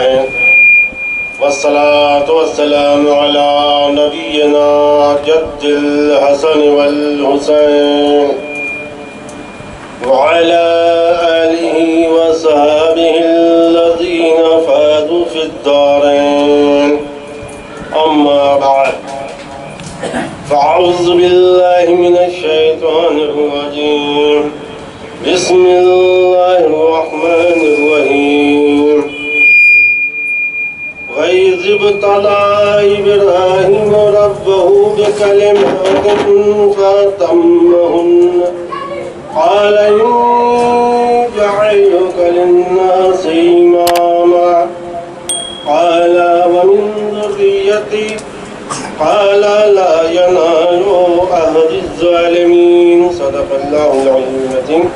والحسین والصلاة والسلام على نبينا جد الحسن والحسين وعلى آله وصحبه الذين فازوا في الدارين أما بعد فأعوذ بالله من الشيطان الرجيم بسم الله الرحمن الرحيم وإذ ابتلى إبراهيم ربه بكلمات فأتمهن قال إني جاعلك للناس إماما قال ومن ذريتي قال لا ينال عهد الظالمين صدق اللہ العظیم۔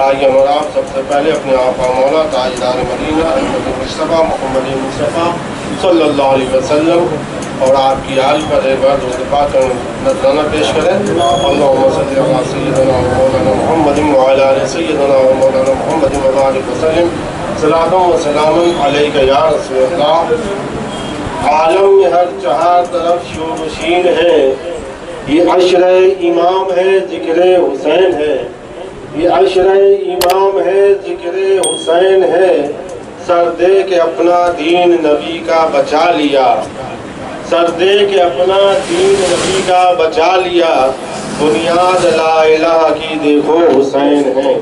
آئیے اور آپ سب سے پہلے اپنے آقا مولا تاجدار مدینہ احمد مصطفیٰ محمد مصطفیٰ صلی اللہ علیہ وسلم اور آپ کی آل پر ایک بار درود پاک نذرانہ پیش کریں۔ اللہم صلی علی سیدنا و مولانا محمد وعلی آل سیدنا و مولانا محمد وبارک وسلم۔ صلاۃ و سلام علیک یا رسول اللہ۔ عالم میں ہر چہار طرف شور و شین ہے، یہ عشر امام ہے ذکر حسین ہے، یہ عشر امام ہے ذکر حسین ہے، سر دے کے اپنا دین نبی کا بچا لیا، سر دے کے اپنا دین نبی کا بچا لیا، بنیاد لا الہ کی دیکھو حسین ہے۔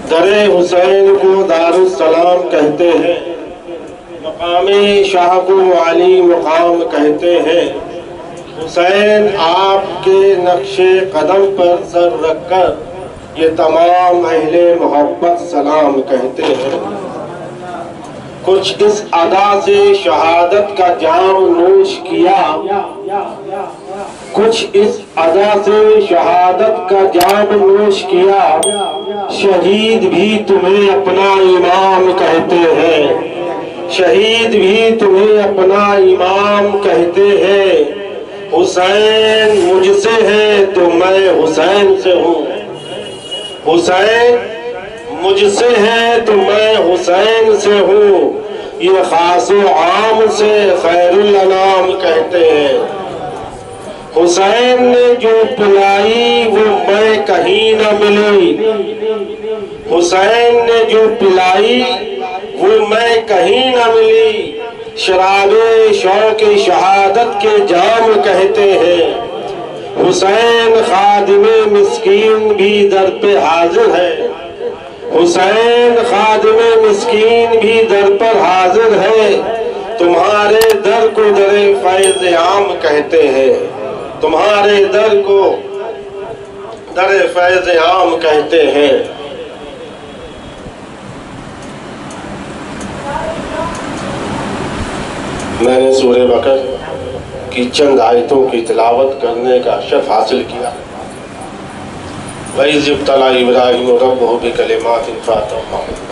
در حسین کو دار السلام کہتے ہیں، مقام شاہ کو علی مقام کہتے ہیں، حسین آپ کے نقش قدم پر سر رکھ کر یہ تمام اہل محبت سلام کہتے ہیں۔ کچھ اس ادا سے شہادت کا جام نوش کیا، کچھ اس ادا سے شہادت کا جام نوش کیا، شہید بھی تمہیں اپنا امام کہتے ہیں، شہید بھی تمہیں اپنا امام کہتے ہیں۔ حسین مجھ سے ہے تو میں حسین سے ہوں، حسین مجھ سے ہے تو میں حسین سے ہوں، یہ خاص و عام سے خیر الانام کہتے ہیں۔ حسین نے جو پلائی وہ میں کہیں نہ ملی، حسین نے جو پلائی وہ میں کہیں نہ ملی، شراب شوق شہادت کے جام کہتے ہیں۔ حسین خادم مسکین بھی در پہ حاضر ہے، حسین خادم مسکین بھی در پر حاضر ہے، تمہارے در کو در فیض عام کہتے ہیں، تمہارے در کو در فیض عام کہتے ہیں۔ میں نے سورہ بقرہ کی چند آیتوں کی تلاوت کرنے کا شرف حاصل کیا۔ وَإِذِ ابْتَلَىٰ إِبْرَاهِيمُ رَبُّهُ بِكَلِمَاتٍ فَأَتَمَّهُنَّ،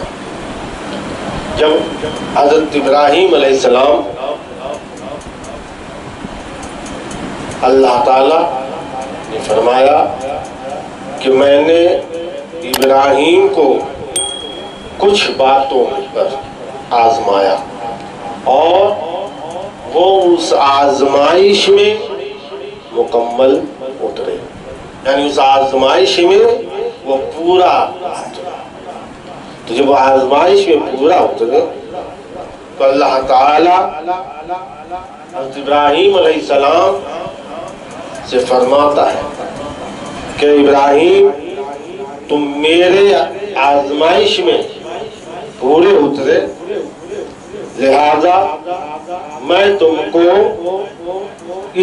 جب حضرت ابراہیم علیہ السلام اللہ تعالیٰ نے فرمایا کہ میں نے ابراہیم کو کچھ باتوں پر آزمایا اور وہ اس آزمائش میں مکمل اترے، یعنی اس آزمائش میں وہ پورا اترا۔ تو جب وہ آزمائش میں پورا اترے تو اللہ تعالیٰ حضرت ابراہیم علیہ السلام سے فرماتا ہے کہ ابراہیم تم میرے آزمائش میں پورے اترے، لہذا میں تم کو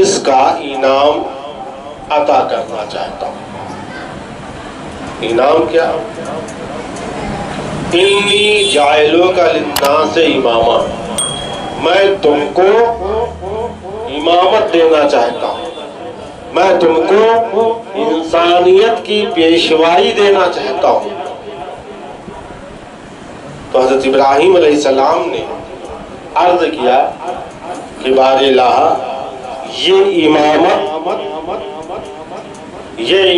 اس کا انعام عطا کرنا چاہتا ہوں۔ انعام کیا؟ انی جاعلوک للناس اماما، میں تم کو امامت دینا چاہتا ہوں، میں تم کو انسانیت کی پیشوائی دینا چاہتا ہوں۔ تو حضرت ابراہیم علیہ السلام نے عرض کیا کہ بار الہ یہ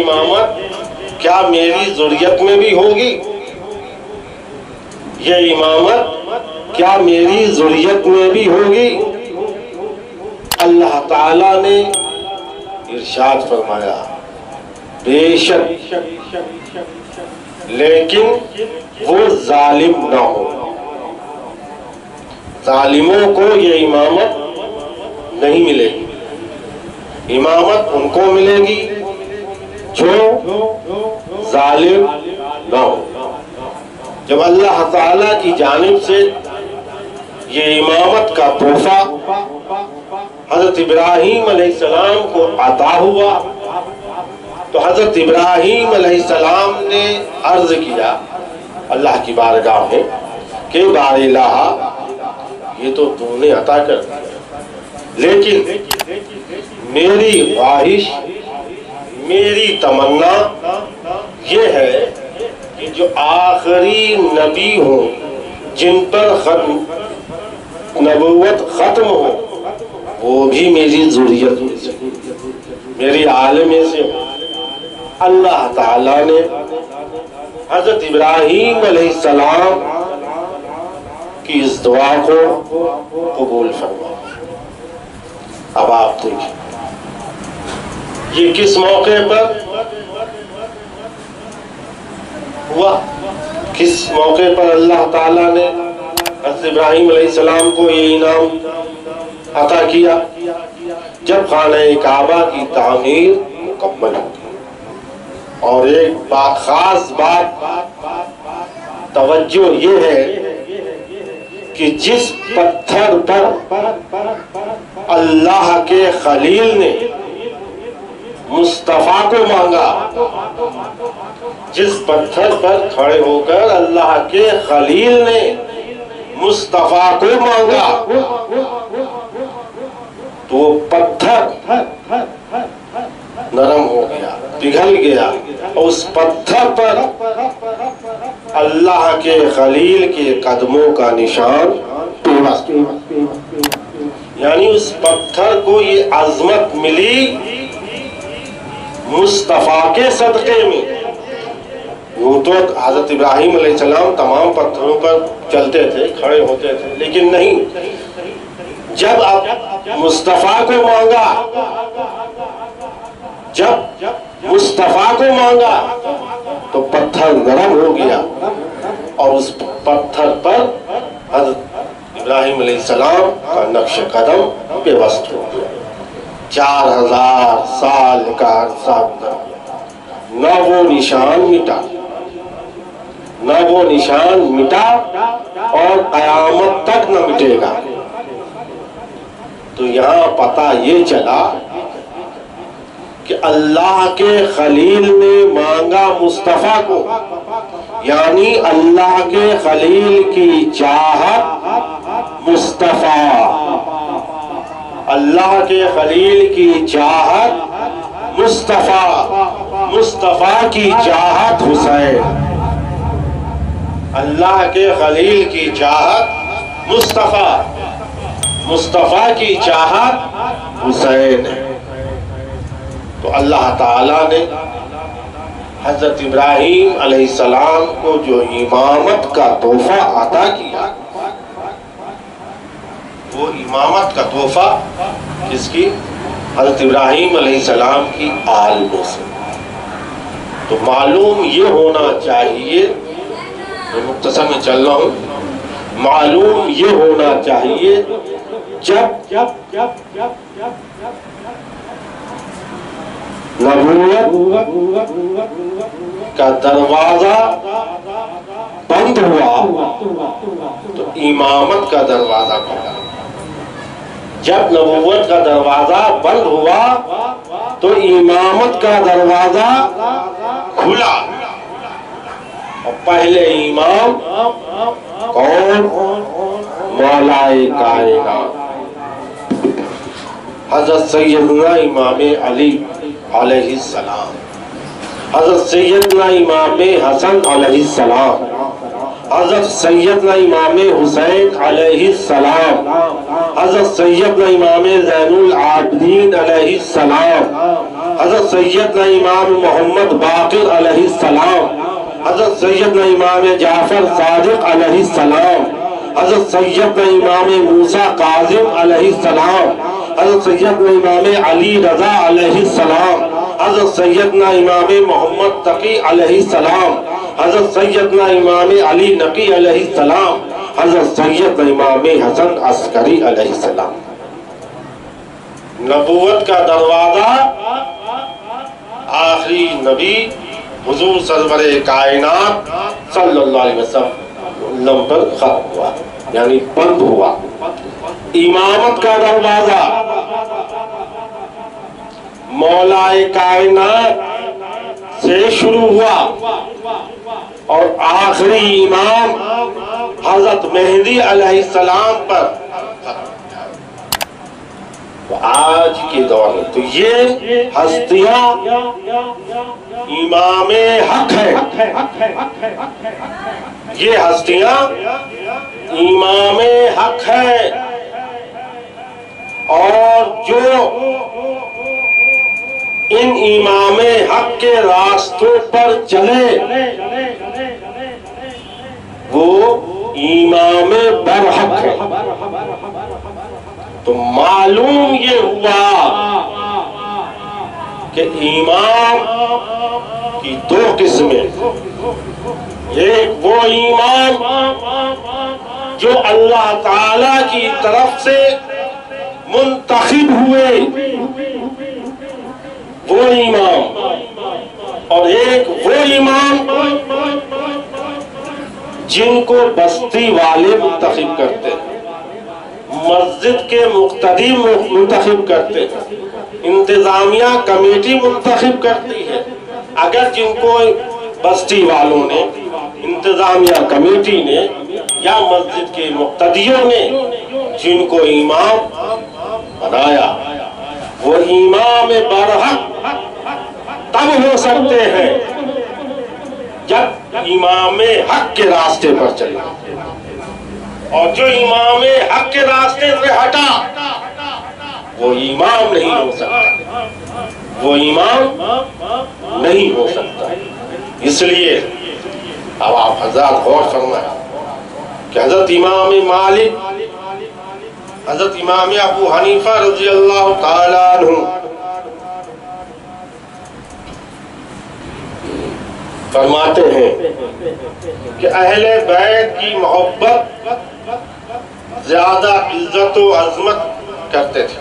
امامت کیا میری ذریت میں بھی ہوگی؟ یہ امامت کیا میری ذریت میں بھی ہوگی؟ اللہ تعالیٰ نے ارشاد فرمایا بے شک، لیکن وہ ظالم نہ ہو۔ ظالموں کو یہ امامت نہیں ملے گی، امامت ان کو ملے گی جو ظالم نہ ہو۔ جب اللہ تعالیٰ کی جانب سے یہ امامت کا تحفہ حضرت ابراہیم علیہ السلام کو عطا ہوا تو حضرت ابراہیم علیہ السلام نے عرض کیا اللہ کی بارگاہ میں کہ بار الہ، یہ تو تم نے عطا کر دیا، لیکن میری خواہش، میری تمنا یہ ہے کہ جو آخری نبی ہوں جن پر نبوت ختم ہو وہ بھی میری ذریت میں سے، میری عالم میں سے ہو۔ اللہ تعالیٰ نے حضرت ابراہیم علیہ السلام کی اس دعا کو قبول فرمایا۔ اب آپ دیکھیں یہ کس موقع پر ہوا، کس موقع پر اللہ تعالیٰ نے حضرت ابراہیم علیہ السلام کو یہ انعام عطا کیا؟ جب خانہ کعبہ کی تعمیر مکمل ہو گئی۔ اور ایک خاص بات توجہ یہ ہے کہ جس پتھر پر اللہ کے خلیل نے مصطفیٰ کو مانگا، جس پتھر پر کھڑے ہو کر اللہ کے خلیل نے مصطفیٰ کو مانگا تو وہ پتھر نرم ہو گیا، پگھل گیا، اور اس پتھر پر اللہ کے خلیل کے قدموں کا نشان ٹوٹا۔ یعنی اس پتھر کو یہ عظمت ملی مصطفیٰ کے صدقے میں۔ وہ تو حضرت ابراہیم علیہ السلام تمام پتھروں پر چلتے تھے، کھڑے ہوتے تھے، لیکن نہیں، جب اب مصطفیٰ کو مانگا، جب مصطفیٰ کو مانگا تو پتھر نرم ہو گیا، اور اس پتھر پر حضرت ابراہیم علیہ السلام کا نقش قدم پیوست ہو گیا۔ 4000 سال کا عرصہ نہ وہ نشان مٹا، نہ وہ نشان مٹا اور قیامت تک نہ مٹے گا۔ تو یہاں پتہ یہ چلا کہ اللہ کے خلیل نے مانگا مصطفیٰ کو، یعنی اللہ کے خلیل کی چاہت مصطفیٰ، اللہ کے خلیل کی چاہت مصطفیٰ، مصطفیٰ کی چاہت حسین، اللہ کے خلیل کی چاہت مصطفیٰ، مصطفیٰ کی چاہت حسین ہے۔ تو اللہ تعالیٰ نے حضرت ابراہیم علیہ السلام کو جو امامت کا تحفہ عطا کیا، وہ امامت کا تحفہ کس کی؟ حضرت ابراہیم علیہ السلام کی آل میں سے۔ تو معلوم یہ ہونا چاہیے، میں مختصر میں چل رہا ہوں، معلوم یہ ہونا چاہیے جب نبوت کا دروازہ بند ہوا تو امامت کا دروازہ کھلا۔ جب نبوت کا دروازہ بند ہوا تو امامت کا دروازہ کھلا۔ اور پہلے امام کون؟ مولا کائنات حضرت سیدنا امام علی علیہ السلام، حضرت سیدنا امام حسن علیہ السلام، حضرت سیدنا امام حسین علیہ السلام، حضرت سیدنا امام زین العابدین علیہ السلام، حضرت سیدنا امام محمد باقر علیہ السلام، حضرت سیدنا امام جعفر صادق علیہ السلام، حضرت سیدنا امام موسیٰ کاظم علیہ السلام، حضرت سیدنا امام علی رضا علیہ السلام، حضرت سیدنا امام محمد تقی علیہ السلام، حضرت سیدنا امام علی نقی علیہ السلام، حضرت سیدنا امام حسن عسکری علیہ السلام۔ نبوت کا دروازہ آخری نبی حضور سرور کائنات صلی اللہ علیہ وسلم پر ختم ہوا، یعنی بند ہوا۔ امامت کا دروازہ مولا کائنات سے شروع ہوا اور آخری امام حضرت مہدی علیہ السلام پر آج کے دور میں تو یہ ہستیاں امام حق ہے، یہ ہستیاں امام حق ہے، اور جو ان امام حق کے راستوں پر چلے وہ امام برحق ہے۔ تو معلوم یہ ہوا کہ امام کی دو قسمیں، ایک وہ امام جو اللہ تعالی کی طرف سے منتخب ہوئے وہ امام، اور ایک وہ امام جن کو بستی والے منتخب کرتے ہیں، مسجد کے مقتدی منتخب کرتے ہیں، انتظامیہ کمیٹی منتخب کرتی ہے۔ اگر جن کو بستی والوں نے، انتظامیہ کمیٹی نے یا مسجد کے مقتدیوں نے جن کو امام بنایا، وہ امام برحق تب ہو سکتے ہیں جب امام حق کے راستے پر چلے، اور جو امام حق کے راستے سے ہٹا وہ امام نہیں ہو سکتا، وہ امام نہیں ہو سکتا۔ اس لیے اب آپ حضرات غور فرمائیں کہ حضرت امام مالک، حضرت امام ابو حنیفہ رضی اللہ تعالیٰ عنہ فرماتے ہیں کہ اہل بیت کی محبت زیادہ عزت و عظمت کرتے تھے۔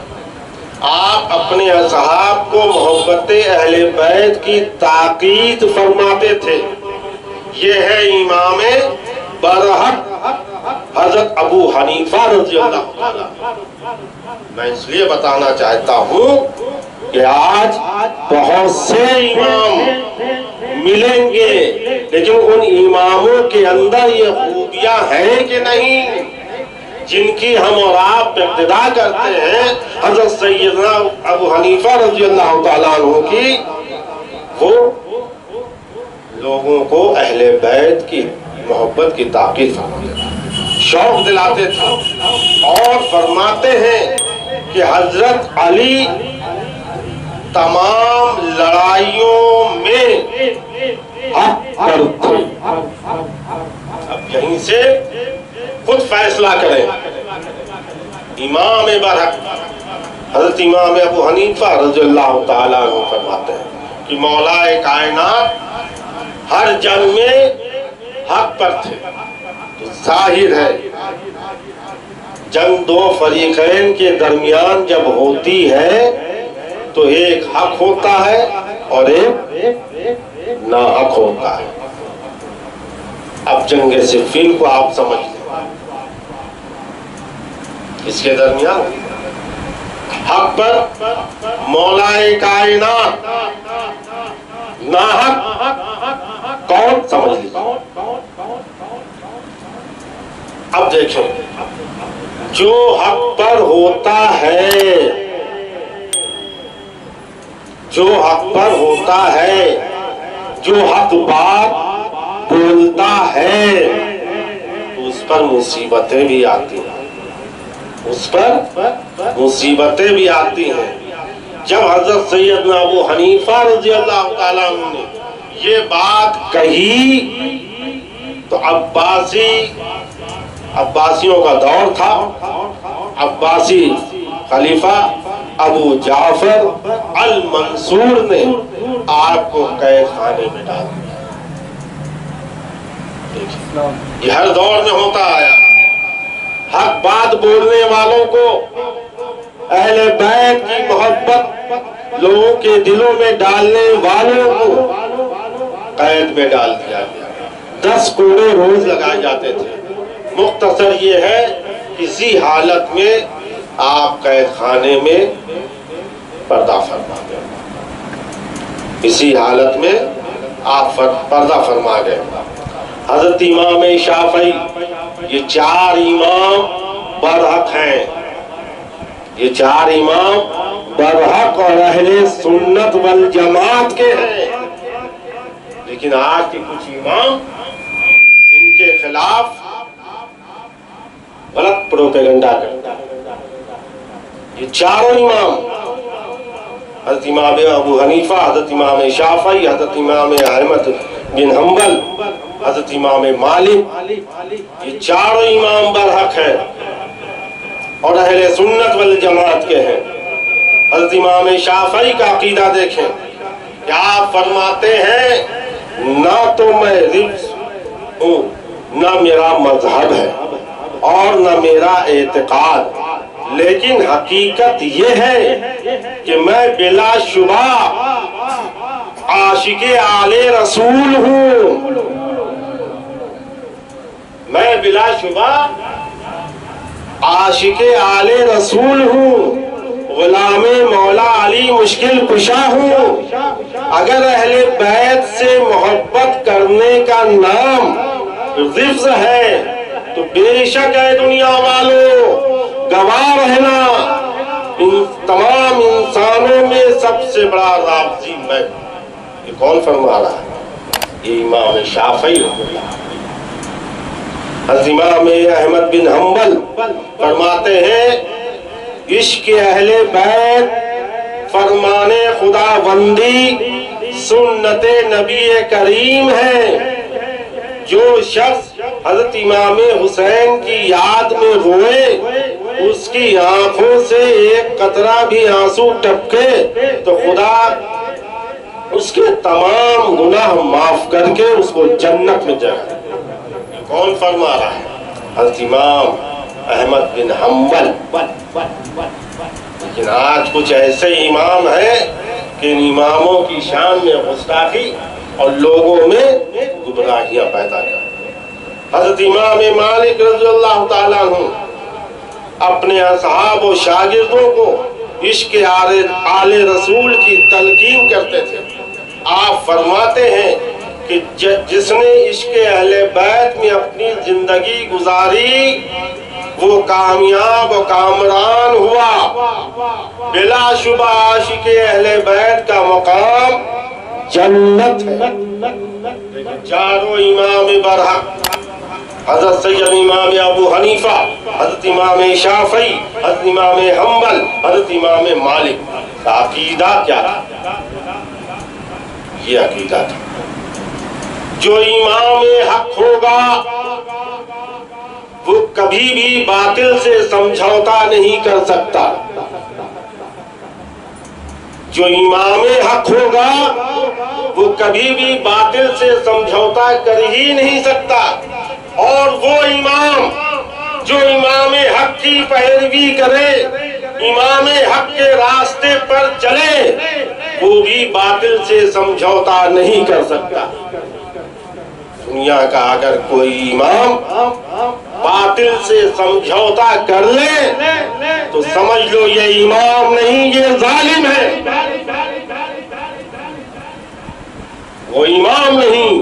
آپ اپنے اصحاب کو محبت اہل بیت کی تاکید فرماتے تھے۔ یہ ہے امام برحق حضرت ابو حنیفہ رضی اللہ عنہ۔ میں اس لیے بتانا چاہتا ہوں کہ آج بہت سے امام ملیں گے، لیکن ان اماموں کے اندر یہ خوبیاں ہیں کہ نہیں جن کی ہم اور آپ اقتدا کرتے ہیں؟ حضرت سیدنا ابو حنیفہ رضی اللہ تعالیٰ عنہ کی، وہ لوگوں کو اہل بیت کی محبت کی تاکید فرماتے تھے، شوق دلاتے تھے، اور فرماتے ہیں کہ حضرت علی تمام لڑائیوں میں حق پر تھے۔ اب یہیں سے خود فیصلہ کریں۔ امام برحق حضرت امام ابو حنیفہ رضی اللہ تعالیٰ عنہ فرماتے ہیں کہ مولا کائنات ہر جنگ میں حق پر تھے۔ تو ظاہر ہے جنگ دو فریقین کے درمیان جب ہوتی ہے تو ایک حق ہوتا ہے اور ایک ناحق ہوتا ہے۔ اب جنگ صفین کو آپ سمجھ لیں، اس کے درمیان حق پر مولا کائنات، ناحق کون سمجھ لیجیے۔ اب دیکھیں، جو حق پر ہوتا ہے، جو حق پر ہوتا ہے، جو حق بات بولتا ہے، تو اس پر مصیبتیں بھی آتی ہیں، اس پر مصیبتیں بھی آتی ہیں۔ جب حضرت سیدنا ابو حنیفہ رضی اللہ تعالیٰ عنہ نے یہ بات کہی تو عباسیوں کا دور تھا. عباسی خلیفہ ابو جعفر المنصور نے آپ کو قید خانے میں ڈال دیا. یہ ہر دور میں ہوتا آیا. حق بات بولنے والوں کو، اہل بیت کی محبت لوگوں کے دلوں میں ڈالنے والوں کو قید میں ڈال دیا گیا. 10 کوڑے روز لگائے جاتے تھے. مختصر یہ ہے، کسی حالت میں آپ قید خانے میں پردہ فرما گئے. اسی حالت میں آپ پردہ فرما گئے. حضرت امام شافعی، یہ 4 امام برحق ہیں. یہ 4 امام برحق اور اہل سنت والجماعت کے ہیں. لیکن آج کے کچھ امام ان کے خلاف غلط پروپیگنڈا کرتے ہیں. یہ 4 امام، حضرت امام ابو حنیفہ، حضرت امام شافعی، حضرت امام احمد بن حنبل، حضرت امام مالک، یہ 4 امام برحق ہیں اور اہل سنت والجماعت کے ہیں. حضرت امام شافعی کا عقیدہ دیکھیں کہ آپ فرماتے ہیں نہ تو میں رفض ہوں، نہ میرا مذہب ہے اور نہ میرا اعتقاد، لیکن حقیقت یہ ہے کہ میں بلا شبہ عاشق آل رسول ہوں. میں بلا شبہ عاشق آل رسول ہوں، غلام مولا علی مشکل کشا ہوں. اگر اہل بیت سے محبت کرنے کا نام رفض ہے تو بے شک ہے دنیا والوں گواہ رہنا، ان تمام انسانوں میں سب سے بڑا رافضی میں. یہ کون فرما رہا ہے؟ یہ امام شافعی. حضرت امام احمد بن حنبل فرماتے ہیں عشق اہل بیت فرمان خدا بندی سنت نبی کریم ہے. جو شخص حضرت امام حسین کی یاد میں روئے، اس کی آنکھوں سے ایک قطرہ بھی آنسو ٹپکے تو خدا اس کے تمام گناہ معاف کر کے اس کو جنت میں جگہ. کون فرما رہا ہے؟ حضرت امام احمد بن حنبل. لیکن آج کچھ ایسے امام ہیں کہ ان اماموں کی شان میں گستاخی اور لوگوں میں گمراہیاں پیدا کر. حضرت امام مالک رضی اللہ تعالیٰ عنہ اپنے اصحاب و شاگردوں کو عشق آل رسول کی تلقین کرتے تھے. آپ فرماتے ہیں کہ جس نے عشق اہل بیت میں اپنی زندگی گزاری وہ کامیاب و کامران ہوا. بلا شبہ عاشق اہل بیت کا مقام جنت ہے. 4 امام برحق، حضرت سید امام ابو حنیفہ، حضرت امام شافعی، حضرت امام حنبل، حضرت امام مالک کا عقیدہ کیا تھا؟ یہ عقیدہ تھا جو امام حق ہوگا وہ کبھی بھی باطل سے سمجھوتا نہیں کر سکتا. جو امام حق ہوگا وہ کبھی بھی باطل سے سمجھوتا کر ہی نہیں سکتا. اور وہ امام جو امام حق کی پیروی کرے، امام حق کے راستے پر چلے، وہ بھی باطل سے سمجھوتا نہیں کر سکتا. دنیا کا اگر کوئی امام باطل سے سمجھوتا کر لے تو سمجھ لو یہ امام نہیں، یہ ظالم ہے. وہ امام نہیں،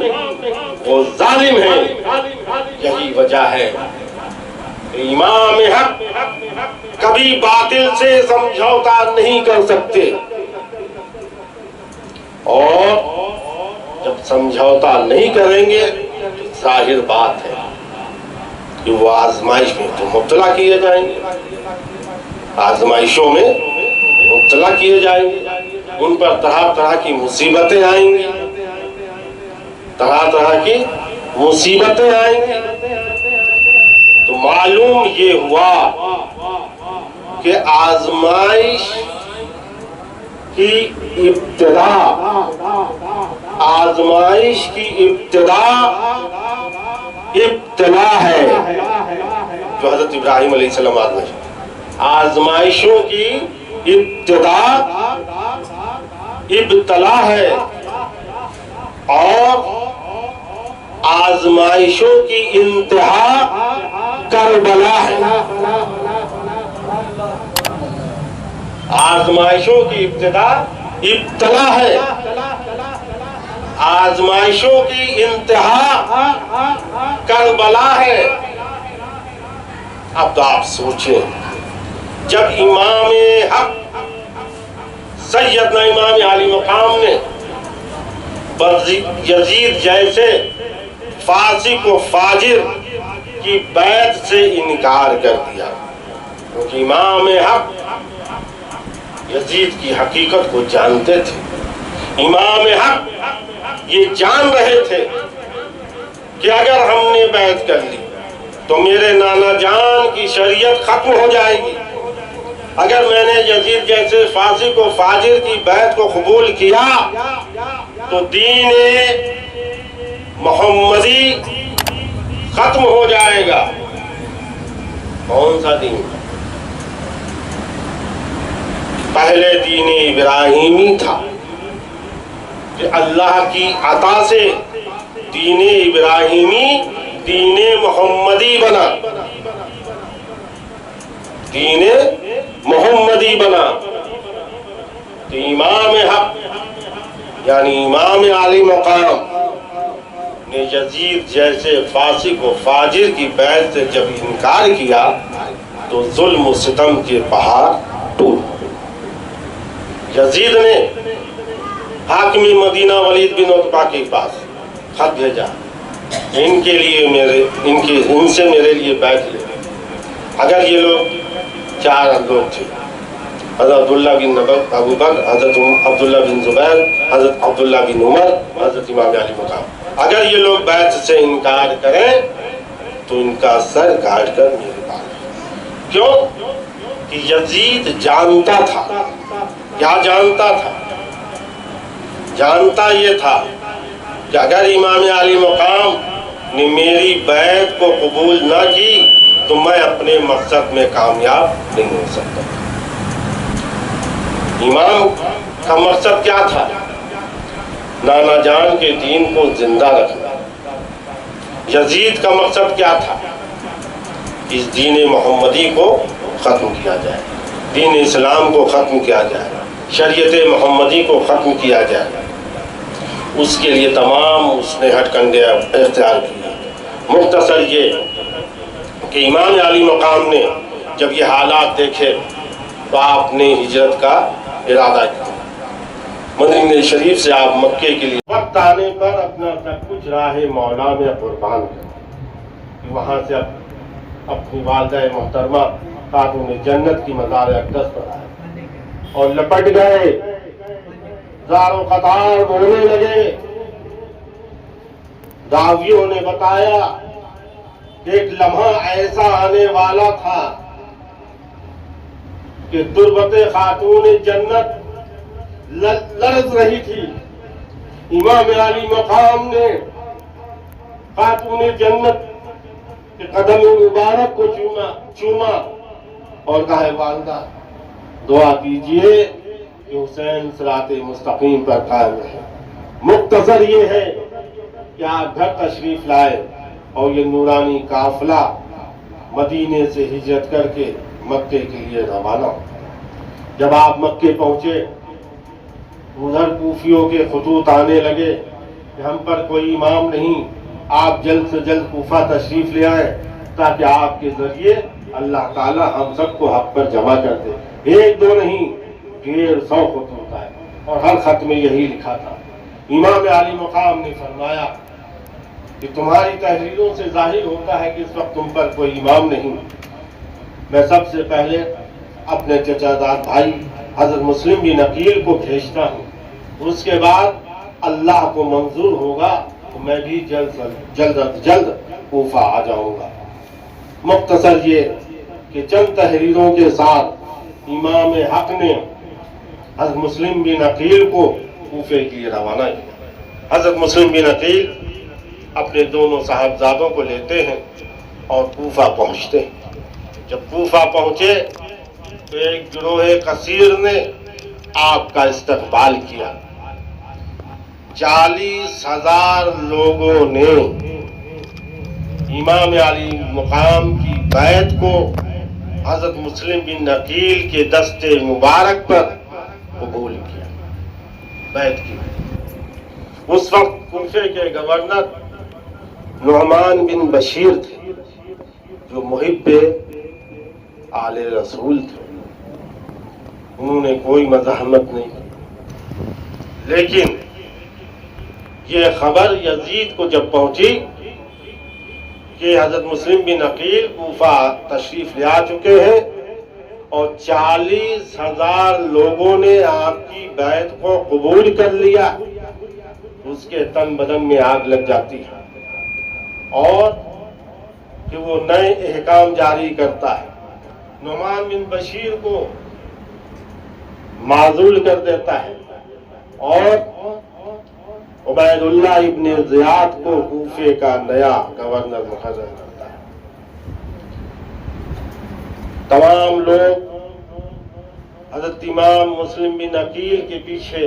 وہ ظالم ہے. یہی وجہ ہے امام حق کبھی باطل سے سمجھوتا نہیں کر سکتے. اور جب سمجھوتا نہیں کریں گے تو ظاہر بات ہے کہ وہ آزمائش میں تو مبتلا کیے جائیں گے. آزمائشوں میں مبتلا کیے جائیں گے، ان پر طرح طرح کی مصیبتیں آئیں گی. طرح طرح کی مصیبتیں آئیں گی. تو معلوم یہ ہوا کہ آزمائش کی ابتدا ابتلا ہے جو حضرت ابراہیم علیہ السلام آزمائشوں کی ابتدا ابتلا ہے اور آزمائشوں کی انتہا کربلا ہے. آزمائشوں کی ابتدا ابتلا ہے، آزمائشوں کی انتہا کربلا ہے. اب تو آپ سوچیں، جب امام حق سیدنا امام عالی مقام نے یزید جیسے فاسق و فاجر کی بیعت سے انکار کر دیا، کیونکہ امام حق یزید کی حقیقت کو جانتے تھے. امام حق یہ جان رہے تھے کہ اگر ہم نے بیعت کر لی تو میرے نانا جان کی شریعت ختم ہو جائے گی. اگر میں نے یزید جیسے فاسق و فاجر کی بیعت کو قبول کیا تو دین محمدی ختم ہو جائے گا. کون سا دین؟ پہلے دین ابراہیمی تھا کہ اللہ کی عطا سے دین ابراہیمی دین محمدی بنا، دین محمدی بنا. تو امام حق یعنی امام عالی مقام نے یزید جیسے فاسق و فاجر کی بیعت سے جب انکار کیا تو ظلم و ستم کے پہاڑ ٹوٹ. یزید نے حاکم مدینہ ولید بن عتبہ کے پاس خط بھیجا، ان کے لیے ان سے میرے لیے بیعت لے. اگر یہ لوگ 4 لوگ تھے، حضرت عبداللہ بن ابو بکر، حضرت عبداللہ بن زبیر، حضرت عبداللہ بن عمر، حضرت امام علی مقام. اگر یہ لوگ بیعت سے انکار کریں تو ان کا سر کاٹ کر میرے پاس. کیوں؟ کہ یزید جانتا تھا. کیا جانتا تھا؟ جانتا یہ تھا کہ اگر امام علی مقام نے میری بیعت کو قبول نہ کی تو میں اپنے مقصد میں کامیاب نہیں ہو سکتا. امام کا مقصد کیا تھا؟ نانا جان کے دین کو زندہ رکھنا. یزید کا مقصد کیا تھا؟ اس دین محمدی کو ختم کیا جائے، دین اسلام کو ختم کیا جائے، شریعت محمدی کو ختم کیا جائے. اس کے لیے تمام اس نے ہٹ کنڈے اختیار کیے. مختصر یہ کہ امام علی مقام نے جب یہ حالات دیکھے تو آپ نے ہجرت کا ارادہ کیا. مدینہ شریف سے آپ مکے کے لیے وقت آنے پر اپنا سب کچھ راہ مولا میں قربان کر، وہاں سے اپنی والدہ محترمہ خاتون جنت کی مزار اقدس پر آئے اور لپٹ گئے، زاروں قطار بولنے لگے. راویوں نے بتایا کہ ایک لمحہ ایسا آنے والا تھا کہ تربت خاتون جنت لرز رہی تھی. امام علی مقام نے خاتون جنت کے قدم مبارک کو چوما اور کہا، والدہ دعا کیجئے کہ حسین صراط مستقیم پر قائم رہے. مختصر یہ ہے کہ آپ گھر تشریف لائے اور یہ نورانی قافلہ مدینے سے ہجرت کر کے مکے کے لیے روانہ. جب آپ مکے پہنچے ادھر کوفیوں کے خطوط آنے لگے کہ ہم پر کوئی امام نہیں، آپ جلد سے جلد کوفہ تشریف لے آئیں تاکہ آپ کے ذریعے اللہ تعالی ہم سب کو حق پر جمع کر دے. 1 2 نہیں 150 خطوط آئے اور ہر خط میں یہی لکھا تھا. امام علی مقام نے فرمایا کہ تمہاری تحریروں سے ظاہر ہوتا ہے کہ اس وقت تم پر کوئی امام نہیں. میں سب سے پہلے اپنے چچا زاد بھائی حضرت مسلم بن عقیل کو بھیجتا ہوں، اس کے بعد اللہ کو منظور ہوگا تو میں بھی جلد از جلد کوفہ آ جاؤں گا۔ مختصر یہ کہ چند تحریروں کے ساتھ امام حق نے حضرت مسلم بن عقیل کو کوفے کے لیے روانہ کیا۔ حضرت مسلم بن عقیل اپنے دونوں صاحبزادوں کو لیتے ہیں اور کوفہ پہنچتے ہیں۔ جب کوفہ پہنچے تو ایک گروہ کثیر نے آپ کا استقبال کیا۔ 40,000 لوگوں نے امام علی مقام کی بیعت کو حضرت مسلم بن عقیل کے دستے مبارک پر قبول کیا، بیعت کی۔ اس وقت کوفے کے گورنر نعمان بن بشیر تھے، جو محب آل رسول تھے۔ انہوں نے کوئی مزاحمت نہیں کی، لیکن یہ خبر یزید کو جب پہنچی کہ حضرت مسلم بن عقیل کوفہ تشریف لے آ چکے ہیں اور 40,000 لوگوں نے آپ کی بیعت کو قبول کر لیا، اس کے تن بدن میں آگ لگ جاتی ہے اور کہ وہ نئے احکام جاری کرتا ہے، نعمان بن بشیر کو معزول کر دیتا ہے اور عبید اللہ ابن زیاد کو کوفے کا نیا گورنر مقرر کرتا ہے۔ تمام لوگ حضرت امام مسلم بن عقیل کے پیچھے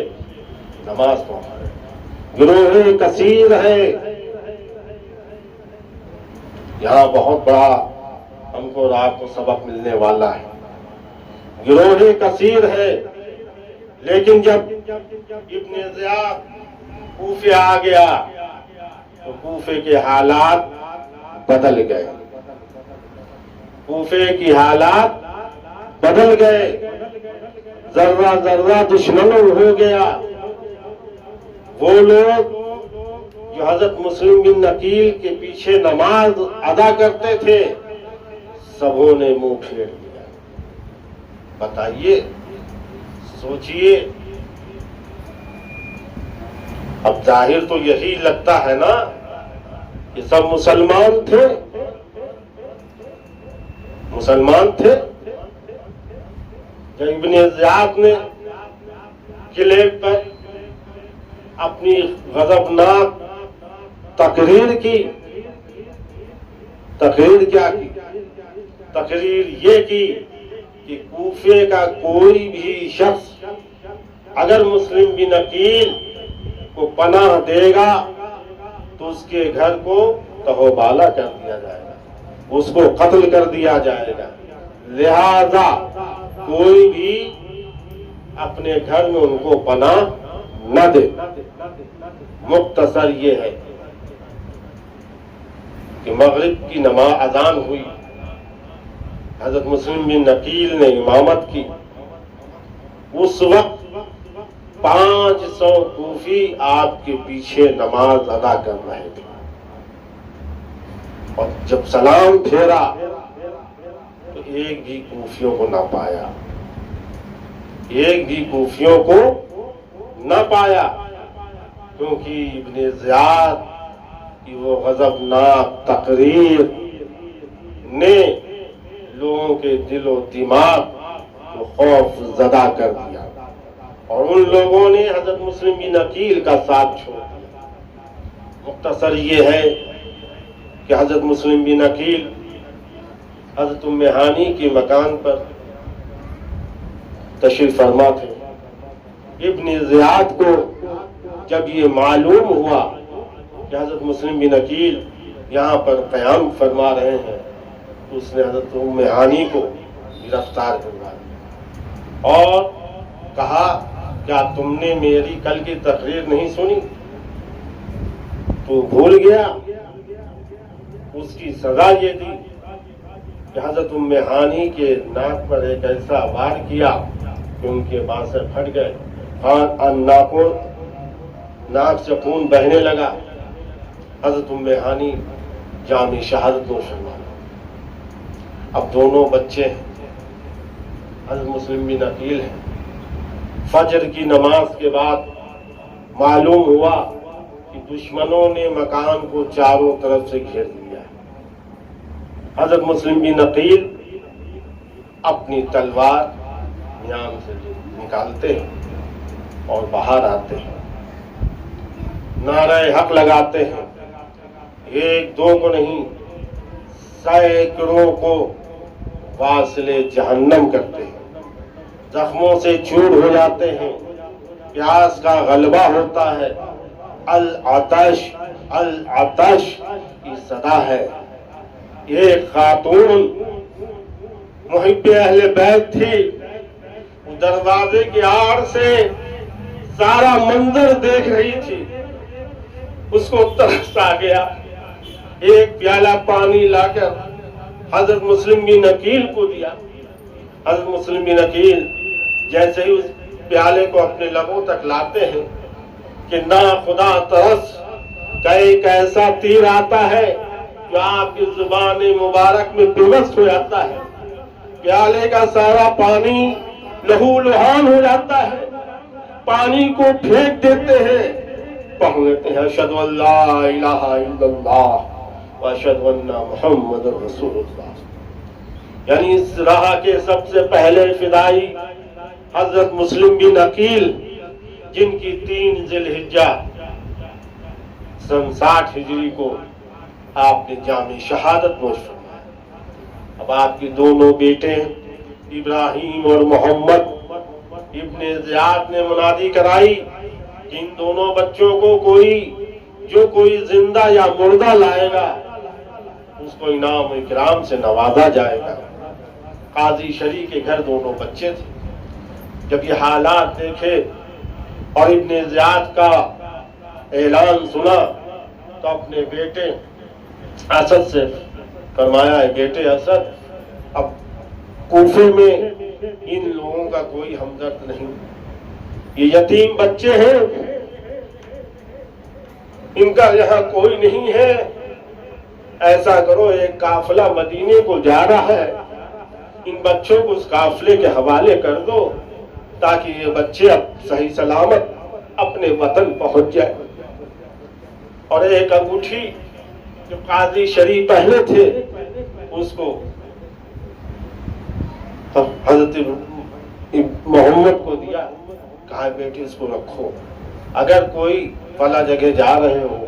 نماز پڑھ رہے ہیں، گروہ کثیر ہے۔ یہاں بہت بڑا ہم کو رات کو سبق ملنے والا ہے۔ گروہ کثیر ہے، لیکن جب ابن زیاد کوفے آ گیا تو کوفے کے حالات بدل گئے، کوفے کی حالات بدل گئے، ذرہ ذرہ دشمنوں ہو گیا۔ وہ لوگ جو حضرت مسلم بن عقیل کے پیچھے نماز ادا کرتے تھے، سبوں نے منہ پھیر لیا۔ بتائیے، سوچئے، اب ظاہر تو یہی لگتا ہے نا کہ سب مسلمان تھے، جب ابن زیاد نے قلعے پر اپنی غضبناک تقریر کی، تقریر کیا کی؟ تقریر یہ کی کہ کوفے کا کوئی بھی شخص اگر مسلم بن عقیل کو پناہ دے گا تو اس کے گھر کو تہوبالا کر دیا جائے گا، اس کو قتل کر دیا جائے گا، لہذا کوئی بھی اپنے گھر میں ان کو پناہ نہ دے۔ مختصر یہ ہے کہ مغرب کی نماز اذان ہوئی، حضرت مسلم بن عقیل نے امامت کی۔ اس وقت 500 کوفی آپ کے پیچھے نماز ادا کر رہے تھے، اور جب سلام پھیرا تو ایک بھی کوفیوں کو نہ پایا، ایک بھی کوفیوں کو نہ پایا، کیونکہ ابن زیاد کی وہ غضبناک تقریر نے لوگوں کے دل و دماغ کو خوف زدہ کر دیا، اور ان لوگوں نے حضرت مسلم بن عقیل کا ساتھ چھوڑ دیا۔ مختصر یہ ہے کہ حضرت مسلم بن عقیل حضرت ام ہانی کے مکان پر تشریف فرما تھے۔ ابن زیاد کو جب یہ معلوم ہوا کہ حضرت مسلم بن عقیل یہاں پر قیام فرما رہے ہیں تو اس نے حضرت ام ہانی کو گرفتار کروا دیا اور کہا، کیا تم نے میری کل کی تقریر نہیں سنی؟ تو بھول گیا۔ اس کی سزا یہ دی کہ حضرت ام ہانی کے ناک پر ایک ایسا وار کیا کہ ان کے بانسیں پھٹ گئے، ناک سے خون بہنے لگا۔ حضرت ام ہانی جام شہادت نوش فرما۔ اب دونوں بچے ہیں، حضرت مسلم بن عقیل ہیں۔ فجر کی نماز کے بعد معلوم ہوا کہ کہ دشمنوں نے مکان کو چاروں طرف سے گھیر لیا۔ حضرت مسلم بن عقیل اپنی تلوار میان سے نکالتے ہیں اور باہر آتے ہیں، نعرہ حق لگاتے ہیں، ایک دو کو نہیں سینکڑوں کو واصل جہنم کرتے ہیں، زخموں سے چور ہو جاتے ہیں، پیاس کا غلبہ ہوتا ہے، العطش العطش کی صدا ہے۔ ایک خاتون محب اہل بیت تھی، دروازے کی آڑ سے سارا منظر دیکھ رہی تھی، اس کو ترس آ گیا، ایک پیالہ پانی لا کر حضرت مسلم بن عقیل کو دیا۔ حضرت مسلم بن عقیل جیسے ہی اس پیالے کو اپنے لبوں تک لاتے ہیں کہ نا خدا ترس کا ایک ایسا تیر آتا ہے جو آپ کی زبان مبارک میں پیوست ہو جاتا ہے، پیالے کا سارا پانی لہو لہان ہو جاتا ہے، پانی کو پھینک دیتے ہیں، پڑھ لیتے ہیں اشہد ان لا الہ الا اللہ واشہد ان محمد رسول اللہ۔ یعنی اس راہ کے سب سے پہلے فدائی حضرت مسلم بن عقیل، جن کی 3 ذی الحجہ سن 60 ہجری کو آپ نے جام شہادت نوش فرمایا۔ اب آپ کی دونوں بیٹے ابراہیم اور محمد ابن زیاد نے منادی کرائی کہ ان دونوں بچوں کو کوئی زندہ یا مردہ لائے گا اس کو انعام و اکرام سے نوازا جائے گا۔ قاضی شریع کے گھر دونوں بچے تھے، جب یہ حالات دیکھے اور ابن زیاد کا اعلان سنا تو اپنے بیٹے اسد سے فرمایا، بیٹے اسد، اب کوفے میں ان لوگوں کا کوئی ہمدرد نہیں، یہ یتیم بچے ہیں، ان کا یہاں کوئی نہیں ہے، ایسا کرو ایک قافلہ مدینے کو جا رہا ہے، ان بچوں کو اس قافلے کے حوالے کر دو تاکہ یہ بچے اب صحیح سلامت اپنے وطن پہنچ جائے۔ اور ایک انگوٹھی جو قاضی شریع پہلے تھے اس کو حضرت محمد کو دیا، کہا بیٹے اس کو رکھو، اگر کوئی فلاں جگہ جا رہے ہو،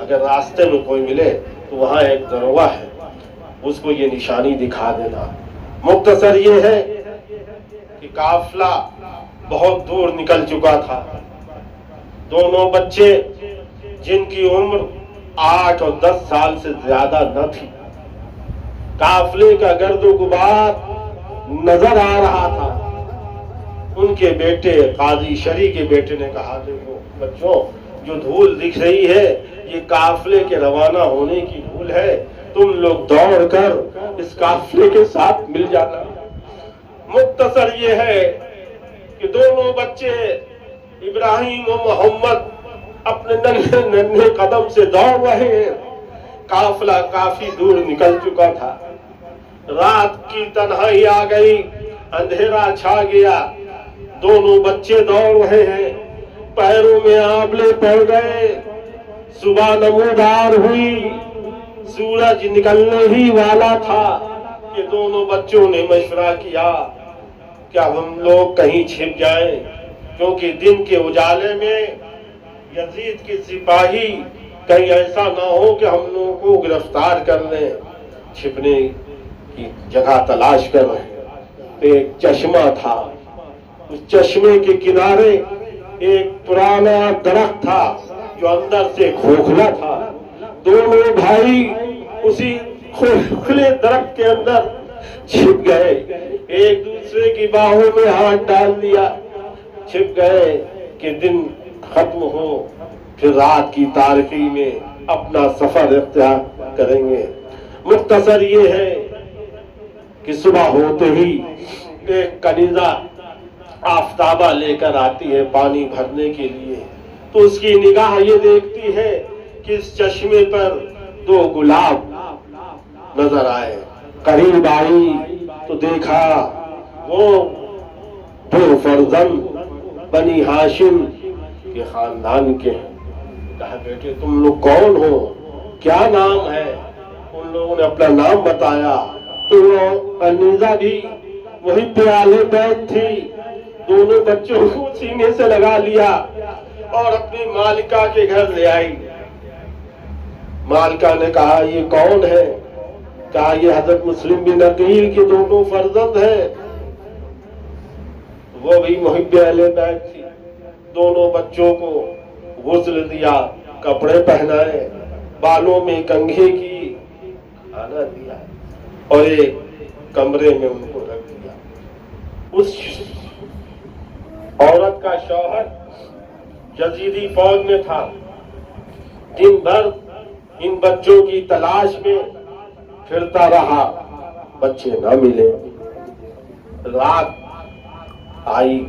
اگر راستے میں کوئی ملے تو وہاں ایک دروہ ہے، اس کو یہ نشانی دکھا دینا۔ مختصر یہ ہے کہ قافلہ بہت دور نکل چکا تھا، دونوں بچے جن کی عمر 8 اور 10 سال سے زیادہ نہ تھی، قافلے کا گرد و غبار نظر آ رہا تھا۔ ان کے بیٹے قاضی شریع کے بیٹے نے کہا، دیکھو بچوں، جو دھول دکھ رہی ہے یہ قافلے کے روانہ ہونے کی دھول ہے، تم لوگ دوڑ کر اس قافلے کے ساتھ مل جانا۔ مختصر یہ ہے کہ دونوں بچے ابراہیم و محمد اپنے ننھے قدم سے دوڑ رہے ہیں، قافلہ کافی دور نکل چکا تھا، رات کی تنہائی آ گئی، اندھیرا چھا گیا، دونوں بچے دوڑ رہے ہیں، پیروں میں آبلے پڑ گئے، صبح نمودار ہوئی، سورج نکلنے ہی والا تھا کہ دونوں بچوں نے مشورہ کیا کہ اب ہم لوگ کہیں چھپ جائیں، کیونکہ دن کے اجالے میں یزید کے سپاہی کہیں ایسا نہ ہو کہ ہم لوگوں کو گرفتار کر لیں۔ چھپنے کی جگہ تلاش کر رہے ہیں، ایک چشمہ تھا، اس چشمے کے کنارے ایک پرانا درخت تھا جو اندر سے کھوکھلا تھا، دونوں بھائی اسی کھوکھلے درخت کے اندر چھپ گئے، ایک دوسرے کی باہوں میں ہاتھ ڈال دیا، چھپ گئے کہ دن ختم ہو پھر رات کی تاریکی میں اپنا سفر اختیار کریں گے۔ مختصر یہ ہے کہ صبح ہوتے ہی ایک کنیزہ آفتابہ لے کر آتی ہے پانی بھرنے کے لیے، تو اس کی نگاہ یہ دیکھتی ہے کہ اس چشمے پر 2 گلاب نظر آئے، قریب آئی تو دیکھا وہ 2 فرزند بنی ہاشم کے خاندان کے ہیں، کہا بیٹے تم لوگ کون ہو, کیا نام ہے؟ ان لوگوں نے اپنا نام بتایا. تو وہ انیزہ بھی وہی پہ آلے بیٹھ تھی, دونوں بچوں کو سینے سے لگا لیا اور اپنی مالکہ کے گھر لے آئی. مالکہ نے کہا یہ کون ہے؟ کہا یہ حضرت مسلم بن عقیل کے دونوں فرزند ہیں. وہ بھی محب اہل بیت تھی. دونوں بچوں کو غسل دیا, کپڑے پہنائے, بالوں میں کنگھی کی, کھانا دیا اور ایک کمرے میں ان کو رکھ دیا. اس عورت کا شوہر یزیدی فوج میں تھا. دن بھر ان بچوں کی تلاش میں پھرتا رہا, بچے نہ ملے. رات آئی,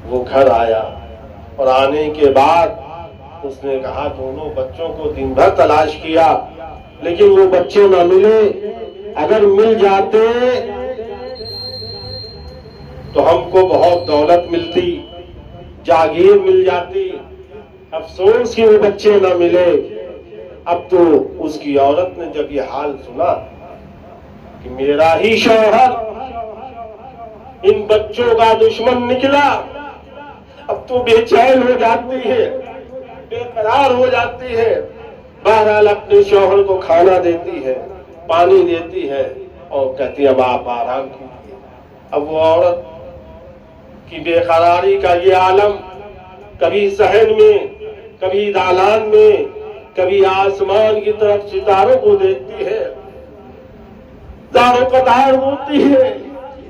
وہ گھر آیا اور آنے کے بعد اس نے کہا دونوں بچوں کو دن بھر تلاش کیا لیکن وہ بچے نہ ملے. اگر مل جاتے تو ہم کو بہت دولت ملتی, جاگیر مل جاتی. افسوس کہ وہ بچے نہ ملے. اب تو اس کی عورت نے جب یہ حال سنا کہ میرا ہی شوہر ان بچوں کا دشمن نکلا, اب تو بے چین ہو جاتی ہے, بے قرار ہو جاتی ہے. بہرحال اپنے شوہر کو کھانا دیتی ہے, پانی دیتی ہے اور کہتی ہے اب آپ آرام کیجیے. اب وہ عورت کی بے قراری کا یہ عالم, کبھی صحن میں, کبھی دالان میں, کبھی آسمان کی طرف ستاروں کو دیکھتی ہے, داروں قطار روتی ہے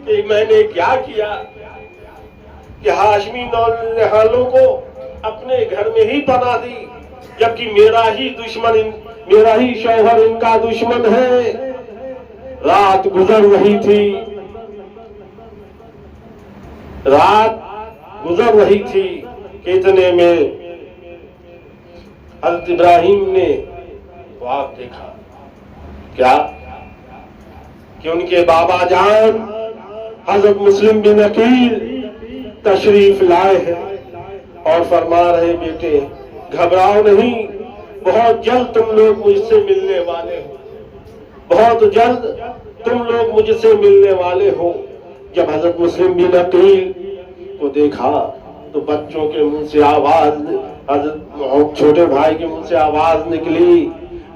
کہ میں نے کیا کیا کہ ہاشمی نوجوانوں کو اپنے گھر میں ہی پناہ دی, جبکہ میرا ہی دشمن, میرا ہی شوہر ان کا دشمن ہے. رات گزر رہی تھی, رات گزر رہی تھی کہ اتنے میں حضرت ابراہیم نے خواب دیکھا. کیا کہ ان کے بابا جان حضرت مسلم بن عقیل تشریف لائے ہیں اور فرما رہے بیٹے گھبراؤ نہیں, بہت جلد تم لوگ مجھ سے ملنے والے ہو, بہت جلد تم لوگ مجھ سے ملنے والے ہو. جب حضرت مسلم بن عقیل کو دیکھا تو بچوں کے منہ سے آواز, حضرت چھوٹے بھائی کے منہ سے آواز نکلی,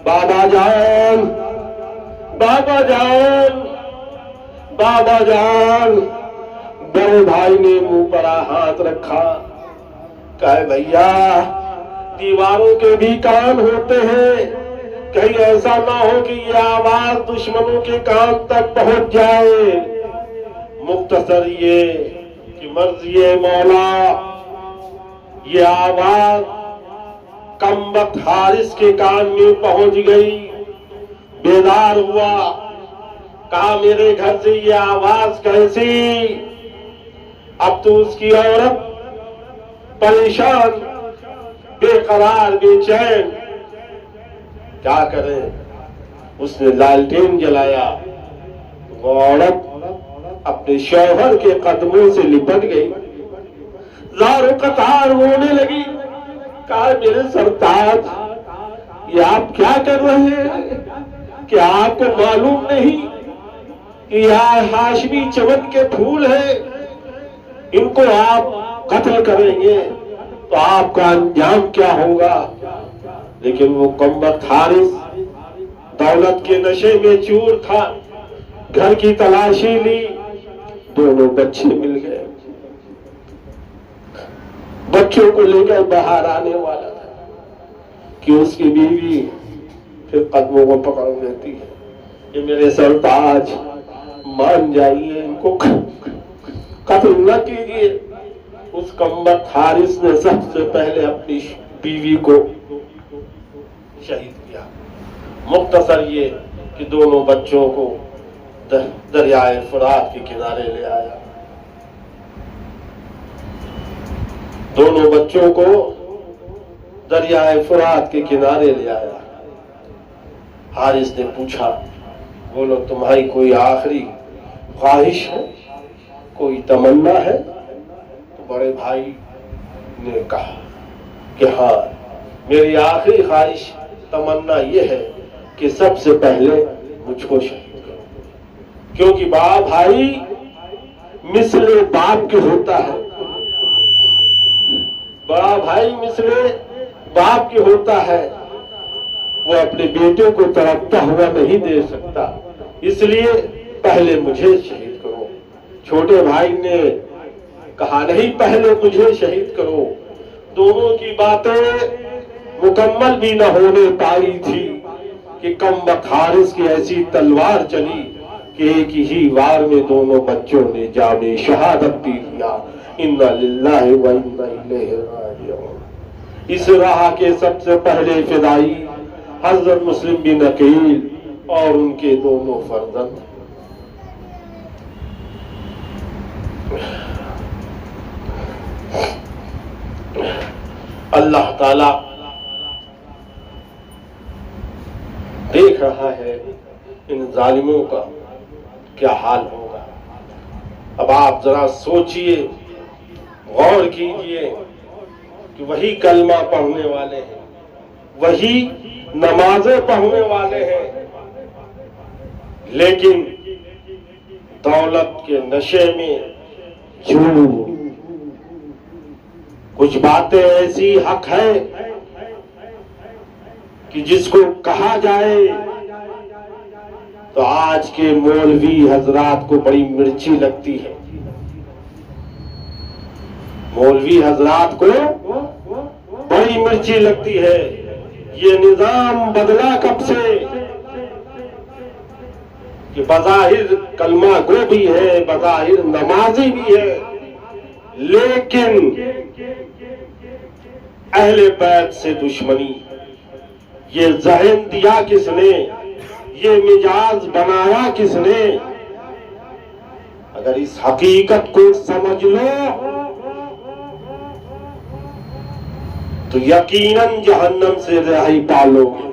بابا جان, بابا جان, بابا جان. بڑے بھائی نے منہ پر ہاتھ رکھا, کہے بھیا دیواروں کے بھی کان ہوتے ہیں, کہیں ایسا نہ ہو کہ یہ آواز دشمنوں کے کان تک پہنچ جائے. مختصر یہ کہ مرضی مولا, یہ آواز کم وقت حارث کے کان میں پہنچ گئی. بیدار ہوا, کہا میرے گھر سے یہ آواز کیسی؟ اب تو اس کی عورت پریشان, بے قرار, بے چین, کیا کرے؟ اس نے لالٹین جلایا. وہ عورت اپنے شوہر کے قدموں سے لپٹ گئی, زار و قطار رونے لگی. کہا میرے سرتاج یہ آپ کیا کر رہے ہیں؟ کیا آپ کو معلوم نہیں کہ یہ ہاشمی چمن کے پھول ہیں, ان کو آپ قتل کریں گے تو آپ کا انجام کیا ہوگا؟ لیکن وہ کمبخت حارث دولت کے نشے میں چور تھا. گھر کی تلاشی لی, دونوں بچے مل گئے. بچوں کو لے کر باہر آنے والا تھا کہ اس کی بیوی پھر قدموں کو پکڑ لیتی ہے کہ میرے سرتاج مان جائیے, ان کو قتل نہ کیجیے. اس کمبخت حارث نے سب سے پہلے اپنی بیوی کو شہید کیا. مختصر یہ کہ دونوں بچوں کو دریائے فرات کے کنارے لے آیا. دونوں بچوں کو دریائے فرات کے کنارے لے آیا. حارث نے پوچھا بولو تمہاری کوئی آخری خواہش ہے, کوئی تمنا ہے؟ تو بڑے بھائی نے کہا کہ ہاں میری آخری خواہش تمنا یہ ہے کہ سب سے پہلے مجھ کو شہید کرو، کیونکہ باپ بھائی مثل باپ کے ہوتا ہے، بڑا بھائی مثل باپ کے ہوتا ہے، وہ اپنے بیٹے کو تڑپتا ہوا نہیں دے سکتا، اس لیے پہلے مجھے شہید کرو۔ چھوٹے بھائی نے کہا نہیں پہلے مجھے شہید کرو۔ دونوں کی باتیں مکمل بھی نہ ہونے پائی تھی کہ کم وقت حارث کی ایسی تلوار چلی کہ ایک ہی وار میں دونوں بچوں نے جام شہادت پی لیا۔ انا للہ و انا الیہ راجعون۔ اس راہ کے سب سے پہلے فدائی حضرت مسلم بن عقیل اور ان کے دونوں فرزند۔ اللہ تعالی دیکھ رہا ہے ان ظالموں کا کیا حال ہوگا۔ اب آپ ذرا سوچئے، غور کیجئے کہ وہی کلمہ پڑھنے والے ہیں، وہی نمازیں پڑھنے والے ہیں، لیکن دولت کے نشے میں جھوٹ، کچھ باتیں ایسی حق ہے کہ جس کو کہا جائے تو آج کے مولوی حضرات کو بڑی مرچی لگتی ہے، مولوی حضرات کو بڑی مرچی لگتی ہے۔ یہ نظام بدلا کب سے کہ بظاہر کلمہ گو بھی ہے، بظاہر نمازی بھی ہے، لیکن اہل بیت سے دشمنی۔ یہ ذہن دیا کس نے؟ یہ مزاج بنایا کس نے؟ اگر اس حقیقت کو سمجھ لو تو یقیناً جہنم سے رہائی پالو گے۔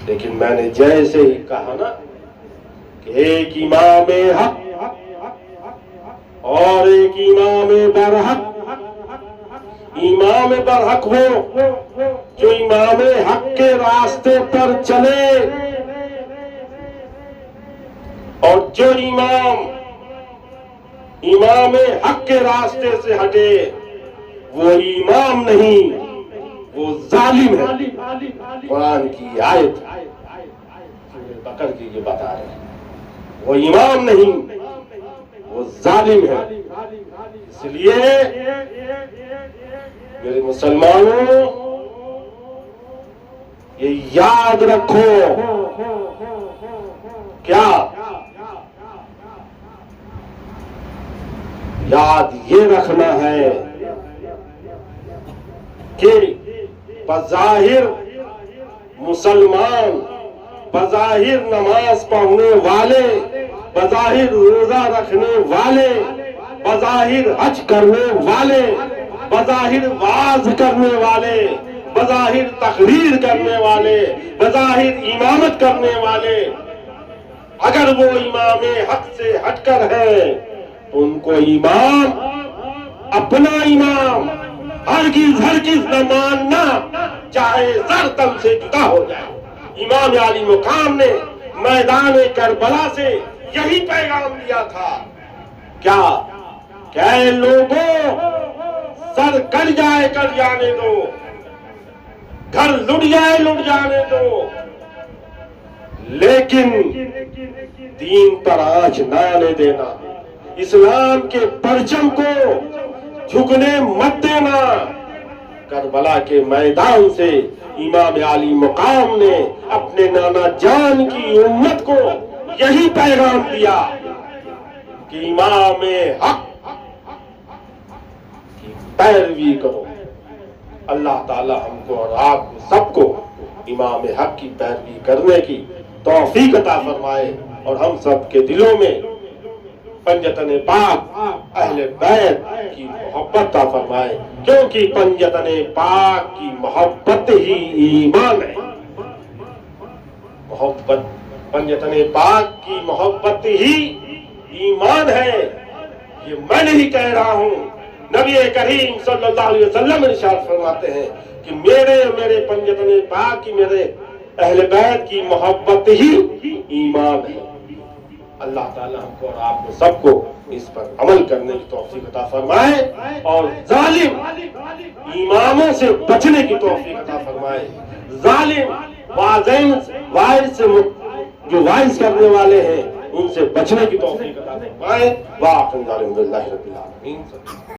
لیکن میں نے جیسے ہی کہا نا کہ ایک امام حق اور ایک امام برحق، امام برحق وہ جو امام حق کے راستے پر چلے، اور جو امام حق کے راستے سے ہٹے وہ امام نہیں، وہ ظالم ہے۔ قرآن کی آیت پکڑ کے یہ بتا رہے ہیں، وہ امام نہیں، وہ ظالم ہے۔ اس لیے میرے مسلمانوں یہ یاد رکھو، کیا یاد یہ رکھنا ہے کہ بظاہر مسلمان، بظاہر نماز پڑھنے والے، بظاہر روزہ رکھنے والے، بظاہر حج کرنے والے، بظاہر واعظ کرنے والے، بظاہر تقریر کرنے والے، بظاہر امامت کرنے والے، اگر وہ امام حق سے ہٹ کر ہے تو ان کو امام، اپنا امام ہرگز نہ ماننا، چاہے سر تن سے جدا ہو جائے۔ امام علی مقام نے میدان کربلا سے یہی پیغام دیا تھا، کیا کہ اے لوگوں، سر کٹ جائے کٹ جانے دو، گھر لٹ جائے لٹ جانے دو، لیکن دین پر آنچ نہ آنے دینا، اسلام کے پرچم کو جھکنے مت دینا۔ کربلا کے میدان سے امام علی مقام نے اپنے نانا جان کی امت کو یہی پیغام دیا کہ امام حق کی پیروی کرو۔ اللہ تعالی ہم کو اور آپ کو سب کو امام حق کی پیروی کرنے کی توفیق عطا فرمائے، اور ہم سب کے دلوں میں پنجتن پاک اہل بیت کی محبت عطا فرمائے، کیونکہ پنجتن پاک کی محبت ہی ایمان ہے۔ محبت، پنجتن پاک کی محبت ہی ایمان ہے۔ یہ میں نہیں کہہ رہا ہوں، نبی کریم صلی اللہ علیہ وسلم ارشاد فرماتے ہیں کہ میرے پنجتن پاک کی، میرے اہل بیت کی محبت ہی ایمان ہے۔ اللہ تعالیٰ ہم کو اور آپ کو سب کو اس پر عمل کرنے کی توفیق عطا فرمائے اور ظالم اماموں سے بچنے کی توفیق عطا فرمائے، ظالم وائز سے جو وائز کرنے والے ہیں ان سے بچنے کی توفیق عطا فرمائے۔ وآخر دعوانا الحمدللہ رب العالمین۔